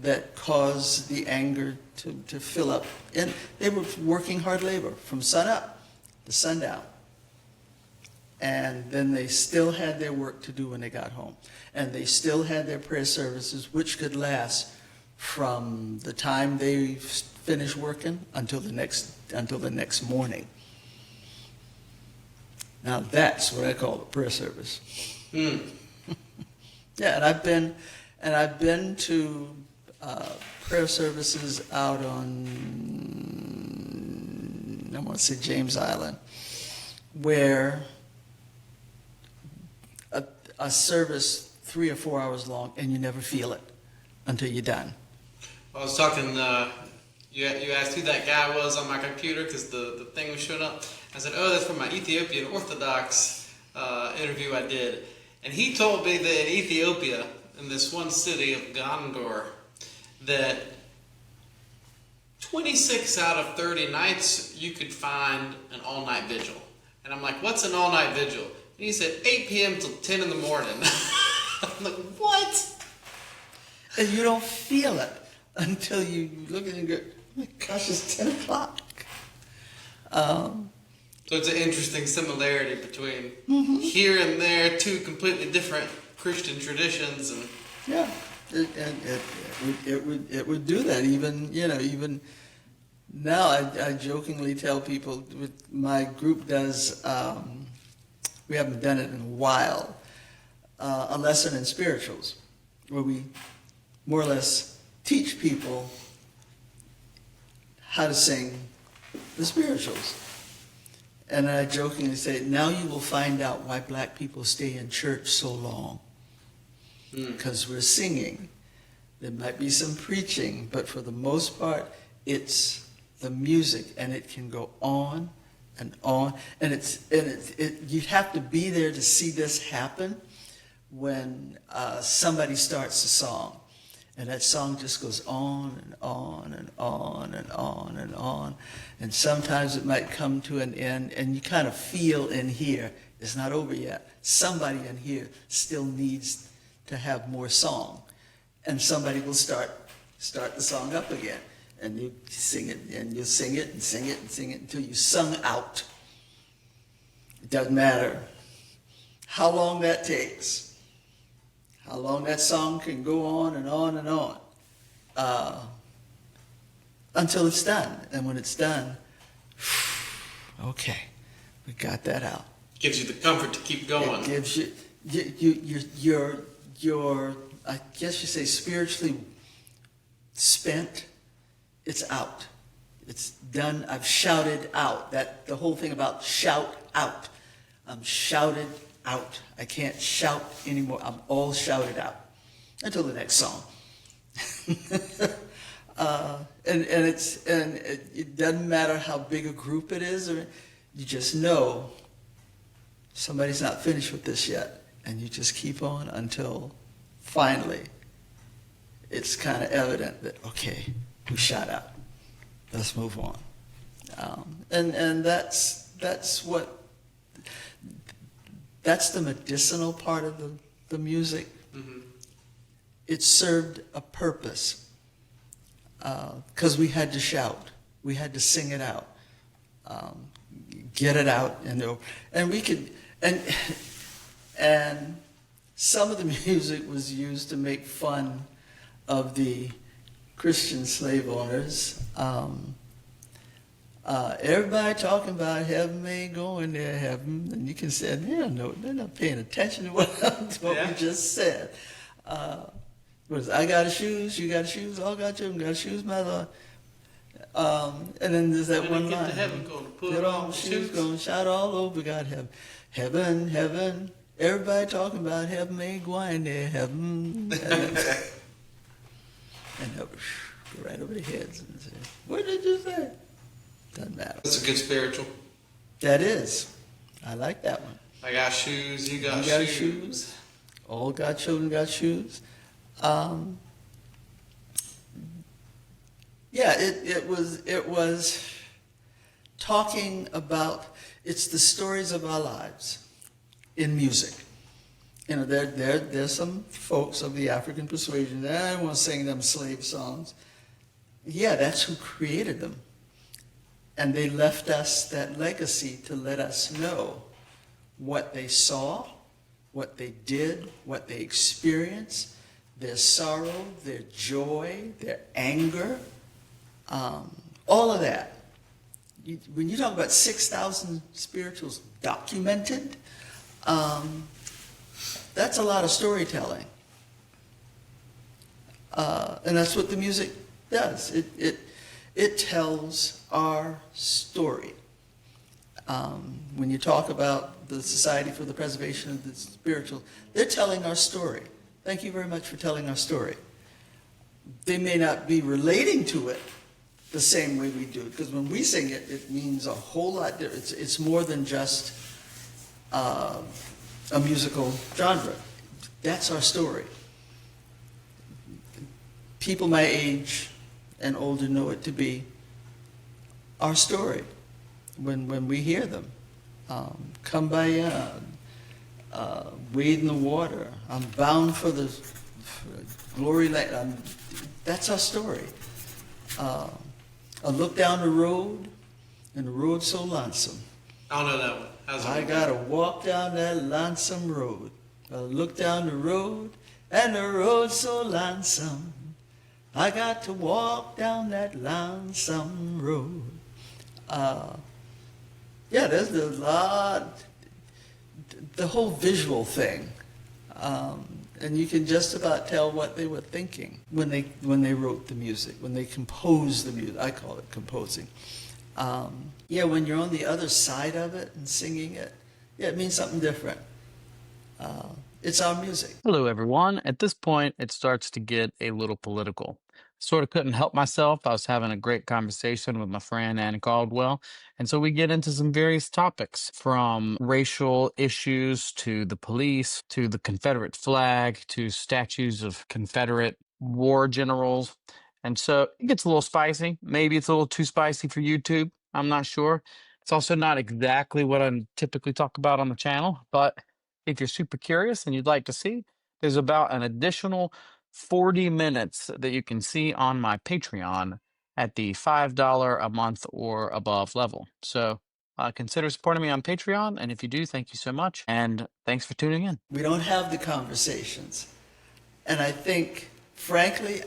that caused the anger to fill up. And they were working hard labor from sun up to sundown. And then they still had their work to do when they got home. And they still had their prayer services, which could last from the time they finished working until the next morning. Now that's what I call a prayer service. Yeah, and I've been to prayer services out on, I want to say James Island, where a service 3 or 4 hours long, and you never feel it until you're done. I was talking, you asked who that guy was on my computer because the thing was showing up. I said, oh, that's from my Ethiopian Orthodox interview I did. And he told me that in Ethiopia, in this one city of Gondor, that 26 out of 30 nights you could find an all-night vigil. And I'm like, what's an all-night vigil? And he said 8 p.m. till 10 in the morning. I'm like, what? And you don't feel it until you look at it and go, oh my gosh, it's 10 o'clock. So it's an interesting similarity between here and there, two completely different Christian traditions. And yeah, it would do that. Even now, I jokingly tell people, my group does, we haven't done it in a while, a lesson in spirituals, where we more or less teach people how to sing the spirituals. And I jokingly say, now you will find out why black people stay in church so long. Because we're singing. There might be some preaching, but for the most part, it's the music, and it can go on and on. And you have to be there to see this happen when somebody starts a song. And that song just goes on and on and on and on and on. And sometimes it might come to an end, and you kind of feel in here, it's not over yet. Somebody in here still needs to have more song. And somebody will start the song up again. And you sing it, and you'll sing it and sing it and sing it until you sung out. It doesn't matter how long that takes. how long that song can go on and on and on, until it's done. And when it's done, okay, we got that out. Gives you the comfort to keep going. It gives you, you're, I guess you say, spiritually spent. It's out. It's done. I've shouted out. That the whole thing about shout out. I'm shouted out. I can't shout anymore. I'm all shouted out until the next song. And it doesn't matter how big a group it is, or you just know somebody's not finished with this yet, and you just keep on until finally it's kind of evident that, okay, we shot out. Let's move on. And that's the medicinal part of the music. Mm-hmm. It served a purpose because we had to shout, we had to sing it out, get it out, and we could, and some of the music was used to make fun of the Christian slave owners. Everybody talking about heaven ain't going there, heaven. And you can say, they're not paying attention to what we just said. I got shoes, you got shoes, all got children, got shoes, my Lord. And then there's that When one they get line. to heaven, gonna put Put on on shoes. shoes, gonna shout all over God, heaven. Heaven, heaven. Everybody talking about heaven ain't going there, heaven. And they'll go right over their heads and say, what did you say? Doesn't matter. That's a good spiritual. That is. I like that one. I got shoes, you got You got shoes. shoes. All got children got shoes. It was talking about, it's the stories of our lives in music. You know, there's some folks of the African persuasion that I don't want to sing them slave songs. Yeah, that's who created them. And they left us that legacy to let us know what they saw, what they did, what they experienced, their sorrow, their joy, their anger, all of that. When you talk about 6,000 spirituals documented, that's a lot of storytelling. And that's what the music does. It tells our story. When you talk about the Society for the Preservation of the Spiritual, they're telling our story. Thank you very much for telling our story. They may not be relating to it the same way we do, because when we sing it, it means a whole lot different. It's more than just a musical genre. That's our story. People my age and older know it to be our story when we hear them. Come by, wade in the water. I'm bound for the glory land. That's our story. I look down the road, and the road's so lonesome. I don't know that one. How's it I go? gotta walk down that lonesome road. I look down the road, and the road's so lonesome. I got to walk down that lonesome road. There's a lot, the whole visual thing. And you can just about tell what they were thinking when they wrote the music, when they composed the music. I call it composing. When you're on the other side of it and singing it, it means something different. It's our music. Hello, everyone. At this point, it starts to get a little political. Sort of couldn't help myself. I was having a great conversation with my friend Ann Caldwell. And so we get into some various topics, from racial issues to the police, to the Confederate flag, to statues of Confederate war generals. And so it gets a little spicy. Maybe it's a little too spicy for YouTube. I'm not sure. It's also not exactly what I typically talk about on the channel, but if you're super curious and you'd like to see, there's about an additional 40 minutes that you can see on my Patreon at the $5 a month or above level. So consider supporting me on Patreon. And if you do, thank you so much. And thanks for tuning in. We don't have the conversations And I think, frankly,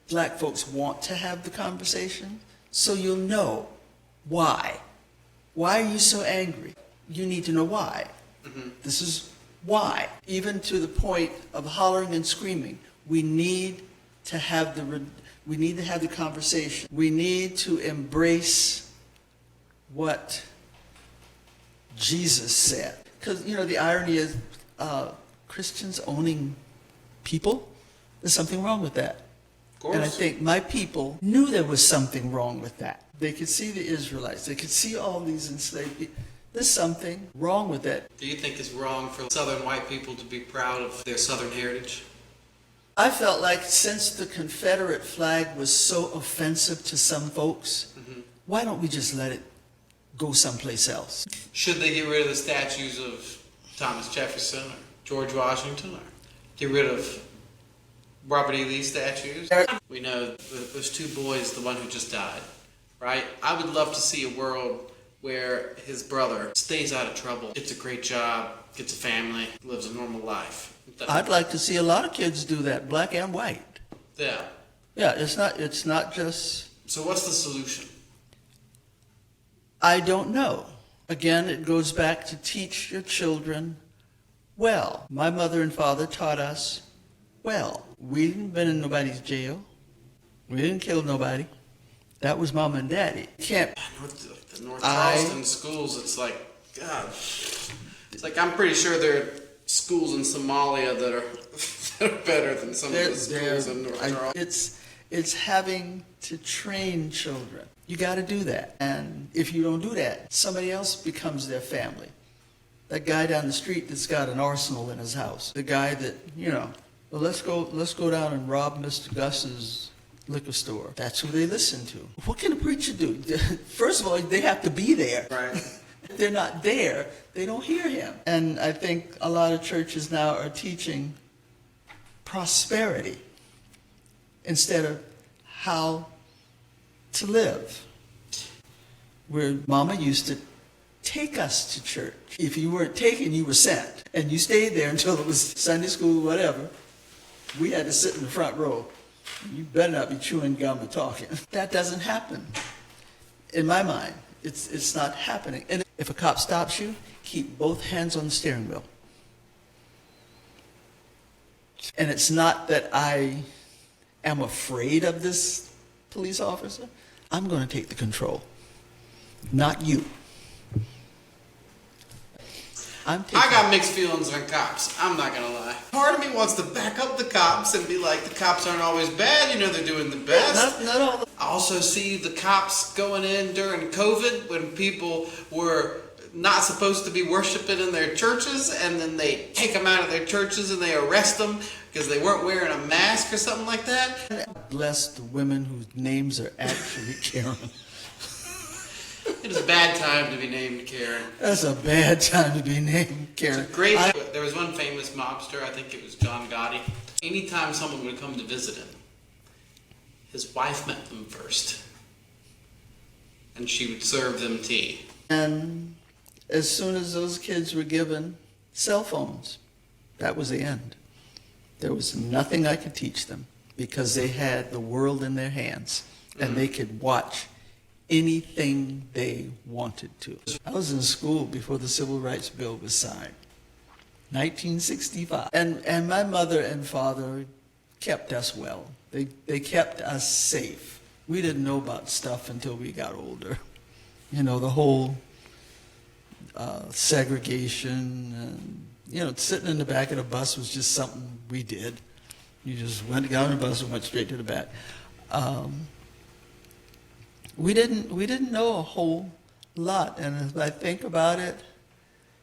black folks want to have the conversation, so you'll know why. Why are you so angry? You need to know why. This is why. Even to the point of hollering and screaming, we need to have the conversation. We need to embrace what Jesus said. Because, the irony is Christians owning people, there's something wrong with that. Of course. And I think my people knew there was something wrong with that. They could see the Israelites. They could see all these enslaved people. There's something wrong with that. Do you think it's wrong for Southern white people to be proud of their Southern heritage? I felt like since the Confederate flag was so offensive to some folks, why don't we just let it go someplace else? Should they get rid of the statues of Thomas Jefferson or George Washington, or get rid of Robert E. Lee statues? We know those two boys, the one who just died, right? I would love to see a world where his brother stays out of trouble, gets a great job, gets a family, lives a normal life. I'd like to see a lot of kids do that, black and white. Yeah. Yeah, it's not just... So what's the solution? I don't know. Again, it goes back to teach your children well. My mother and father taught us well. We didn't been in nobody's jail. We didn't kill nobody. That was mom and daddy. You can't... The North Charleston schools, it's like, God. It's like, I'm pretty sure there are schools in Somalia that are better than some of the schools in North Charleston. It's having to train children. You got to do that. And if you don't do that, somebody else becomes their family. That guy down the street that's got an arsenal in his house. The guy that, well, let's go down and rob Mr. Gus's liquor store. That's who they listen to. What can a preacher do? First of all, they have to be there. Right. If they're not there, they don't hear him. And I think a lot of churches now are teaching prosperity instead of how to live. Where mama used to take us to church. If you weren't taken, you were sent. And you stayed there until it was Sunday school, whatever. We had to sit in the front row. You better not be chewing gum or talking. That doesn't happen. In my mind, it's not happening. And if a cop stops you, keep both hands on the steering wheel. And it's not that I am afraid of this police officer. I'm going to take the control, not you. I got mixed feelings on cops. I'm not going to lie. Part of me wants to back up the cops and be like, the cops aren't always bad. They're doing the best. Not all. I also see the cops going in during COVID when people were not supposed to be worshiping in their churches, and then they take them out of their churches and they arrest them because they weren't wearing a mask or something like that. Bless the women whose names are actually Karen. It is a bad time to be named Karen. That's a bad time to be named Karen. It's a great. There was one famous mobster, I think it was John Gotti. Anytime someone would come to visit him, his wife met them first, and she would serve them tea. And as soon as those kids were given cell phones, that was the end. There was nothing I could teach them because they had the world in their hands, and they could watch anything they wanted to. I was in school before the Civil Rights Bill was signed, 1965. And my mother and father kept us well. They kept us safe. We didn't know about stuff until we got older. The whole segregation, and, sitting in the back of the bus was just something we did. You just got on the bus and went straight to the back. We didn't know a whole lot, and as I think about it,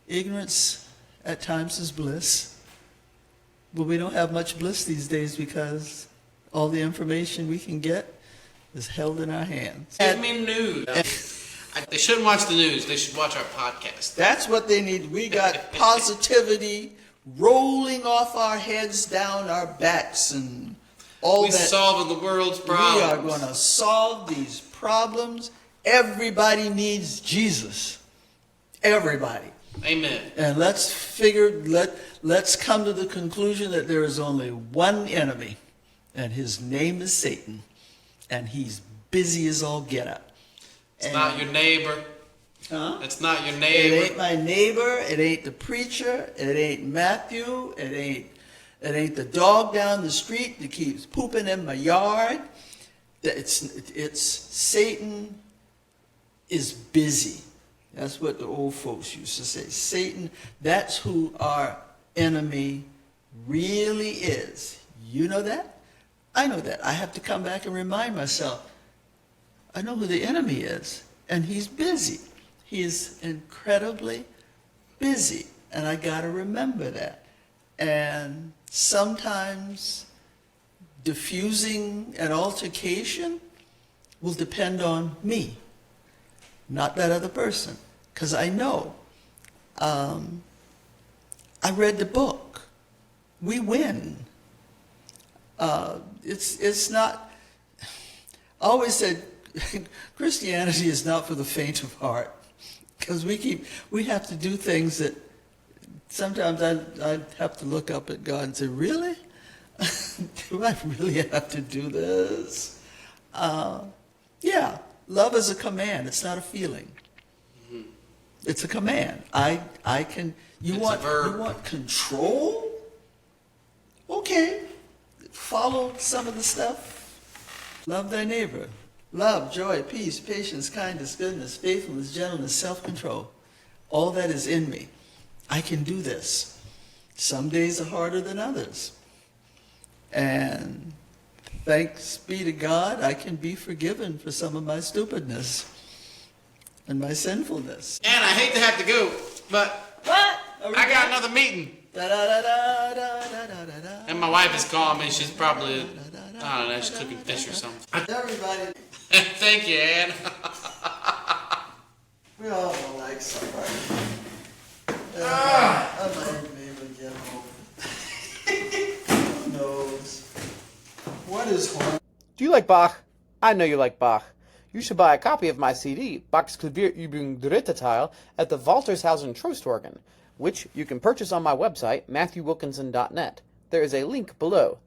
ignorance at times is bliss. But we don't have much bliss these days because all the information we can get is held in our hands. Give me news. They shouldn't watch the news. They should watch our podcast. That's what they need. We got positivity rolling off our heads, down our backs, and all We're that. solving the world's problems. We are going to solve these problems. Everybody needs Jesus. Everybody. Amen. And let's come to the conclusion that there is only one enemy, and his name is Satan, and he's busy as all get up. It's not your neighbor. Huh? It's not your It neighbor. ain't my neighbor. It ain't the preacher. It ain't Matthew. It ain't the dog down the street that keeps pooping in my yard. It's Satan is busy. That's what the old folks used to say. Satan, that's who our enemy really is. You know that? I know that. I have to come back and remind myself. I know who the enemy is, and he's busy. He is incredibly busy, and I got to remember that. And sometimes diffusing an altercation will depend on me, not that other person, because I know. I read the book. We win. It's not. I always said Christianity is not for the faint of heart, because we have to do things that sometimes I have to look up at God and say, really? Do I really have to do this? Yeah, love is a command. It's not a feeling. Mm-hmm. It's a command. I can. You want control? Okay, follow some of the stuff. Love thy neighbor. Love, joy, peace, patience, kindness, goodness, faithfulness, gentleness, self-control. All that is in me. I can do this. Some days are harder than others. And thanks be to God, I can be forgiven for some of my stupidness and my sinfulness. And I hate to have to go, but What? I got another meeting. And my wife is calling me. She's probably, I don't know, she's cooking fish or something. Everybody, Thank you, Ann. we all don't like somebody. I might even get home. Who knows? What is home? Do you like Bach? I know you like Bach. You should buy a copy of my CD, Bach's Klavierübung Dritter Teil, at the Waltershausen Trostorgan, which you can purchase on my website, MatthewWilkinson.net. There is a link below